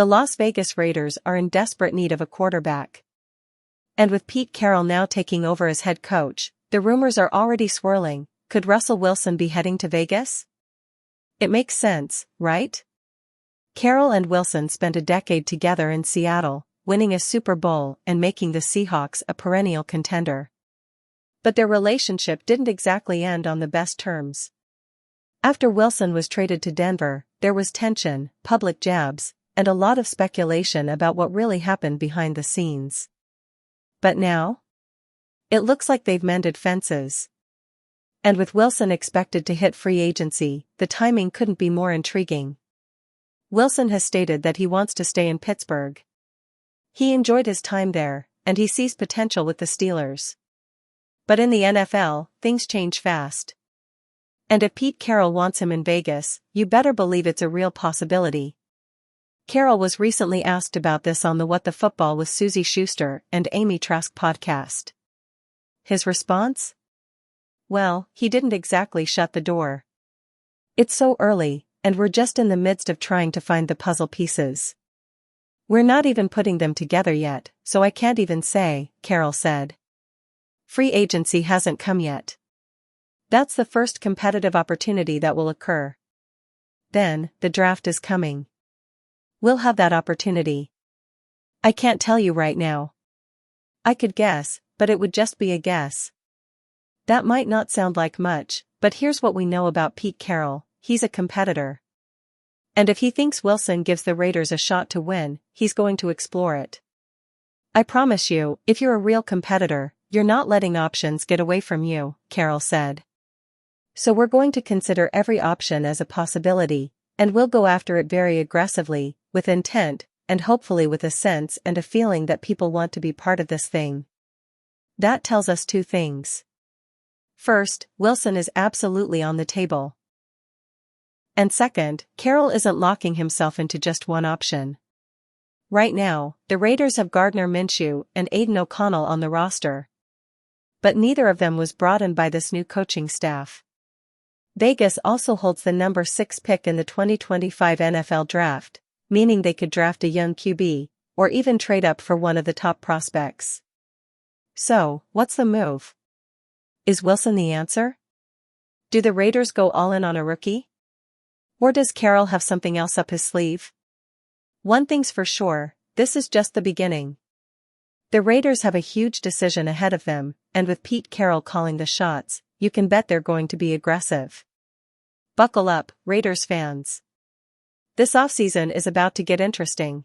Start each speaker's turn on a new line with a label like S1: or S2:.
S1: The Las Vegas Raiders are in desperate need of a quarterback. And with Pete Carroll now taking over as head coach, the rumors are already swirling. Could Russell Wilson be heading to Vegas? It makes sense, right? Carroll and Wilson spent a decade together in Seattle, winning a Super Bowl and making the Seahawks a perennial contender. But their relationship didn't exactly end on the best terms. After Wilson was traded to Denver, there was tension, public jabs, and a lot of speculation about what really happened behind the scenes. But now? It looks like they've mended fences. And with Wilson expected to hit free agency, the timing couldn't be more intriguing. Wilson has stated that he wants to stay in Pittsburgh. He enjoyed his time there, and he sees potential with the Steelers. But in the NFL, things change fast. And if Pete Carroll wants him in Vegas, you better believe it's a real possibility. Carroll was recently asked about this on the What the Football with Susie Schuster and Amy Trask podcast. His response? Well, he didn't exactly shut the door. It's so early, and we're just in the midst of trying to find the puzzle pieces. We're not even putting them together yet, so I can't even say, Carroll said. Free agency hasn't come yet. That's the first competitive opportunity that will occur. Then, the draft is coming. We'll have that opportunity. I can't tell you right now. I could guess, but it would just be a guess. That might not sound like much, but here's what we know about Pete Carroll: he's a competitor. And if he thinks Wilson gives the Raiders a shot to win, he's going to explore it. I promise you, if you're a real competitor, you're not letting options get away from you, Carroll said. So we're going to consider every option as a possibility, and we'll go after it very aggressively, with intent, and hopefully with a sense and a feeling that people want to be part of this thing. That tells us two things. First, Wilson is absolutely on the table. And second, Carroll isn't locking himself into just one option. Right now, the Raiders have Gardner Minshew and Aiden O'Connell on the roster. But neither of them was brought in by this new coaching staff. Vegas also holds the number 6 pick in the 2025 NFL draft, meaning they could draft a young QB, or even trade up for one of the top prospects. So, what's the move? Is Wilson the answer? Do the Raiders go all in on a rookie? Or does Carroll have something else up his sleeve? One thing's for sure, this is just the beginning. The Raiders have a huge decision ahead of them, and with Pete Carroll calling the shots, you can bet they're going to be aggressive. Buckle up, Raiders fans. This offseason is about to get interesting.